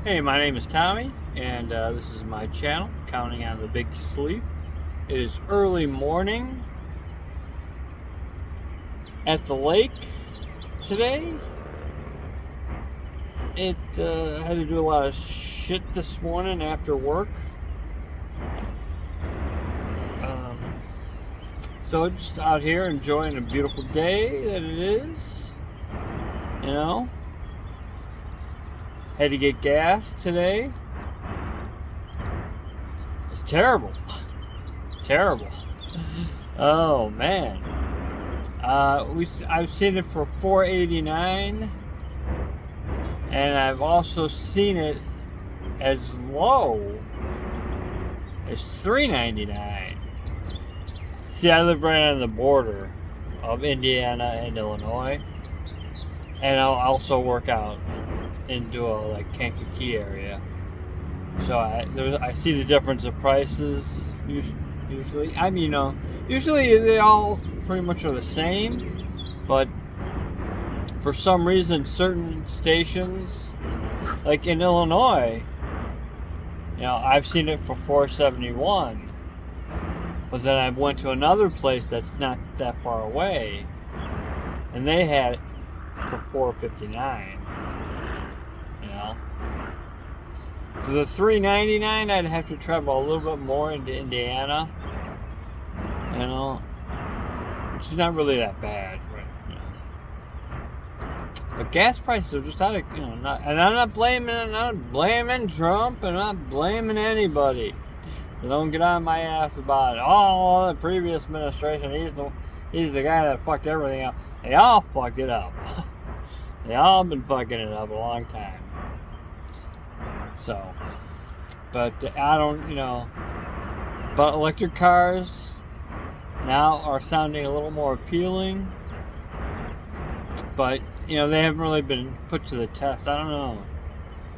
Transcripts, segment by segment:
Hey, my name is Tommy, and this is my channel, Counting on the Big Sleep. It is early morning at the lake today. I had to do a lot of shit this morning after work. So just out here enjoying a beautiful day that it is, you know. Had to get gas today. It's terrible. Terrible. Oh man. I've seen it for $4.89, and I've also seen it as low as $3.99. See, I live right on the border of Indiana and Illinois, and I'll also work out into a Kankakee area. So I see the difference of prices usually. I mean, usually they all pretty much are the same, but for some reason certain stations, like in Illinois, I've seen it for $4.71, but then I went to another place that's not that far away, and they had it for $4.59. For the $3.99, I'd have to travel a little bit more into Indiana. Which is not really that bad, but gas prices are just out of, and I'm not blaming Trump, and I'm not blaming anybody. So don't get on my ass about it. Oh, the previous administration, he's the guy that fucked everything up. They all fucked it up. They all been fucking it up a long time. So, but I don't, but electric cars now are sounding a little more appealing, but they haven't really been put to the test. I don't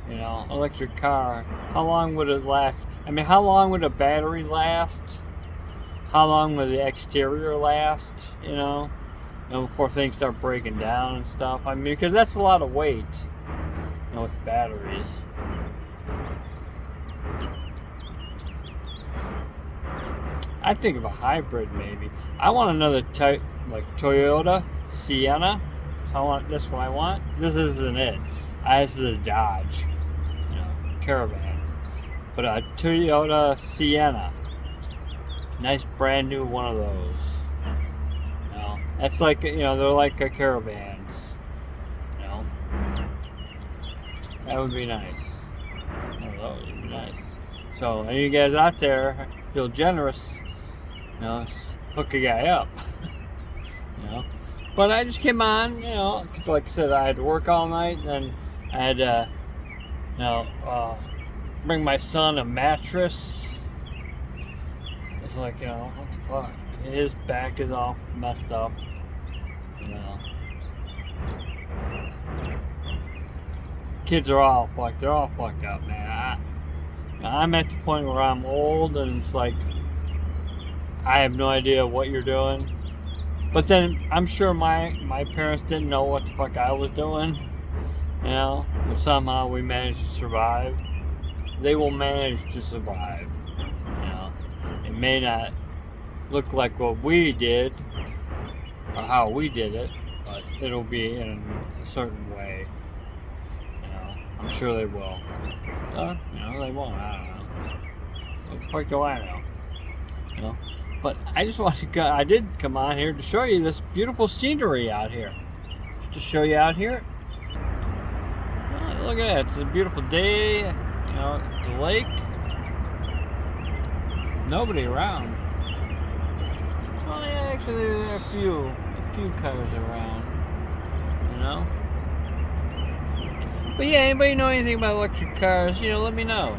know. Electric car, how long would it last? I mean, how long would a battery last? How long would the exterior last? Before things start breaking down and stuff. I mean, because that's a lot of weight, with batteries. I think of a hybrid maybe. I want another type, like Toyota Sienna. So that's what I want. This isn't it. This is a Dodge, Caravan, but a Toyota Sienna. Nice brand new one of those. That's like, they're like Caravans. That would be nice. That would be nice. So, any of you guys out there feel generous, hook a guy up. But I just came on, because like I said, I had to work all night, and then I had to, bring my son a mattress. It's like, what the fuck? His back is all messed up, Kids are all fucked. They're all fucked up, man. I'm at the point where I'm old, and it's like I have no idea what you're doing. But then I'm sure my parents didn't know what the fuck I was doing, but somehow we managed to survive. They will manage to survive. It may not look like what we did or how we did it, but it'll be in a certain way. I'm sure they will. They won't. I don't know. What the fuck do I know? But I just wanted to I did come on here to show you this beautiful scenery out here. Just to show you out here. Look at that. It's a beautiful day. At the lake. Nobody around. Well, yeah, actually there are a few cars around. But yeah, anybody know anything about electric cars? Let me know.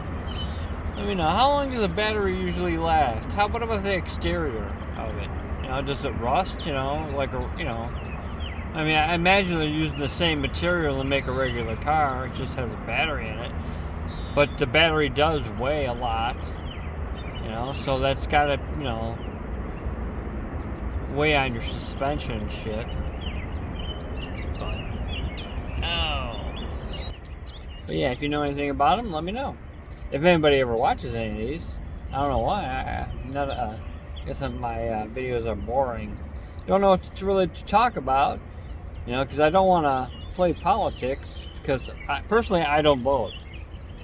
Let me know. How long does a battery usually last? What about the exterior of it? Does it rust? I mean, I imagine they're using the same material to make a regular car. It just has a battery in it. But the battery does weigh a lot. So that's gotta, weigh on your suspension and shit. But, But yeah, if you know anything about them, let me know. If anybody ever watches any of these, I don't know why. I guess my videos are boring. Don't know what to really talk about, because I don't want to play politics. Because personally, I don't vote.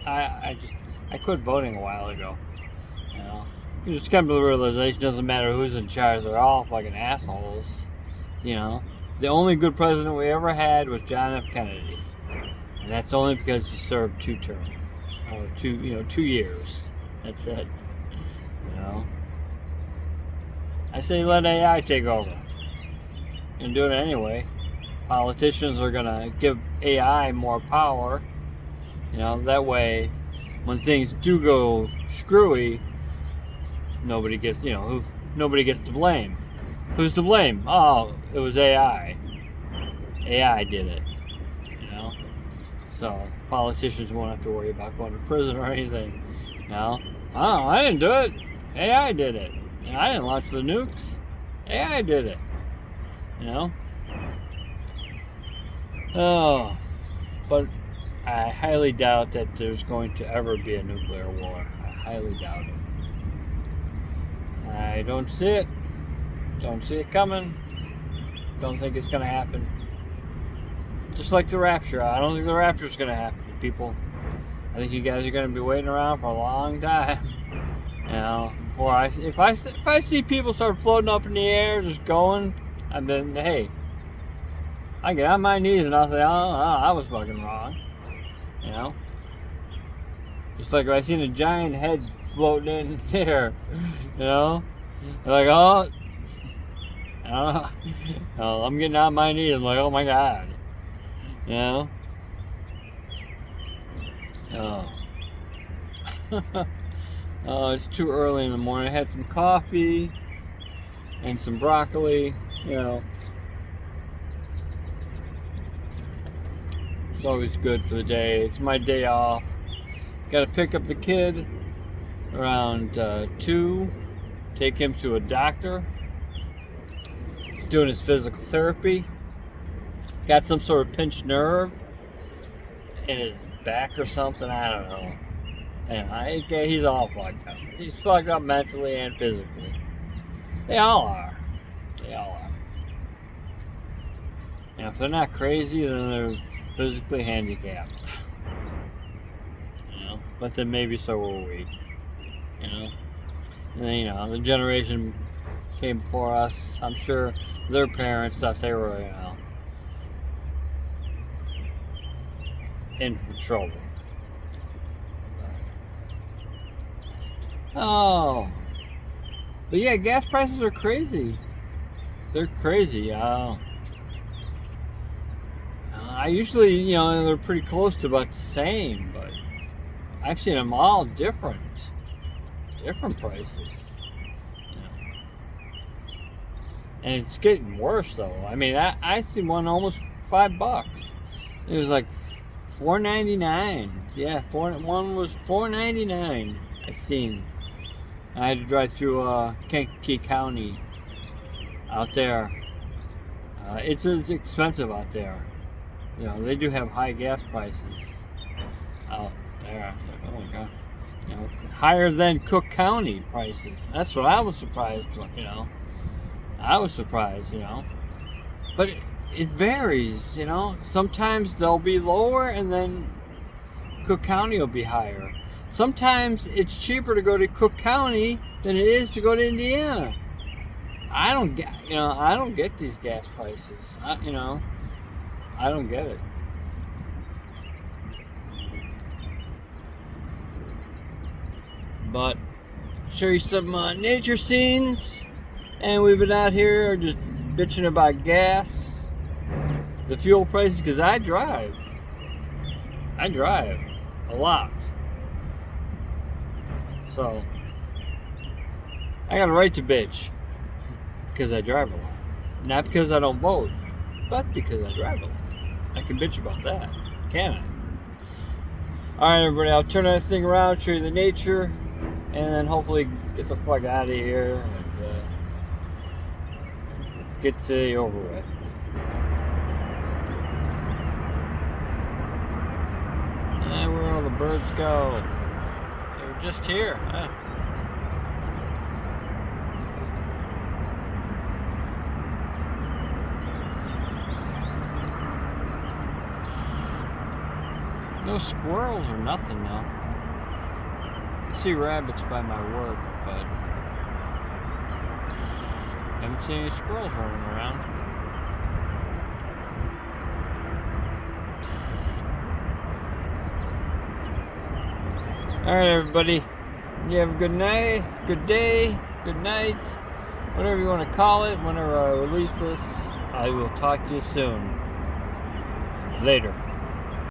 I quit voting a while ago. You just come to the realization it doesn't matter who's in charge; they're all fucking assholes. The only good president we ever had was John F. Kennedy, and that's only because he served 2 terms, or 2 years. That's it. I say let AI take over, and do it anyway. Politicians are gonna give AI more power. That way, when things do go screwy, nobody gets to blame. Who's to blame? Oh, it was AI. AI did it. So politicians won't have to worry about going to prison or anything. Oh, I didn't do it. AI did it. I didn't launch the nukes. AI did it. Oh, but I highly doubt that there's going to ever be a nuclear war. I highly doubt it. I don't see it. Don't see it coming. Don't think it's going to happen. Just like the rapture. I don't think the rapture is going to happen, people. I think you guys are going to be waiting around for a long time. Before if I see people start floating up in the air, just going, and then hey, I get on my knees and I'll say, oh, I was fucking wrong. Just like if I seen a giant head floating in there, they're like, oh, I don't know. Oh, I'm getting on my knees. I'm like, oh my god. Oh. Oh, it's too early in the morning. I had some coffee and some broccoli. It's always good for the day. It's my day off. Got to pick up the kid around 2. Take him to a doctor. He's doing his physical therapy. Got some sort of pinched nerve in his back or something. I don't know. And he's all fucked up. He's fucked up mentally and physically. They all are. And if they're not crazy, then they're physically handicapped. But then maybe so were we. And then, the generation came before us. I'm sure their parents thought they were, in trouble. Oh. But yeah, gas prices are crazy. They're crazy. I usually, they're pretty close to about the same, but I've seen them all different prices. And it's getting worse though. I mean, I see one almost $5. It was like $4.99. Yeah, one was $4.99. I seen. I had to drive through Kankakee County out there. It's expensive out there. They do have high gas prices out there. Oh my god. Higher than Cook County prices. That's what I was surprised with, I was surprised, But it varies, Sometimes they'll be lower and then Cook County will be higher. Sometimes it's cheaper to go to Cook County than it is to go to Indiana. I don't get these gas prices. I don't get it. But show you some nature scenes, and we've been out here just bitching about gas, the fuel prices, because I drive a lot, so I got a right to bitch because I drive a lot, not because I don't vote, but because I drive a lot. I can bitch about that, can I? Alright everybody, I'll turn everything around, show you the nature, and then hopefully get the fuck out of here and get today over with. birds go? They were just here. Huh? No squirrels or nothing though. I see rabbits by my work, but haven't seen any squirrels running around. Alright everybody, you have a good night, good day, good night, whatever you want to call it. Whenever I release this, I will talk to you soon. Later.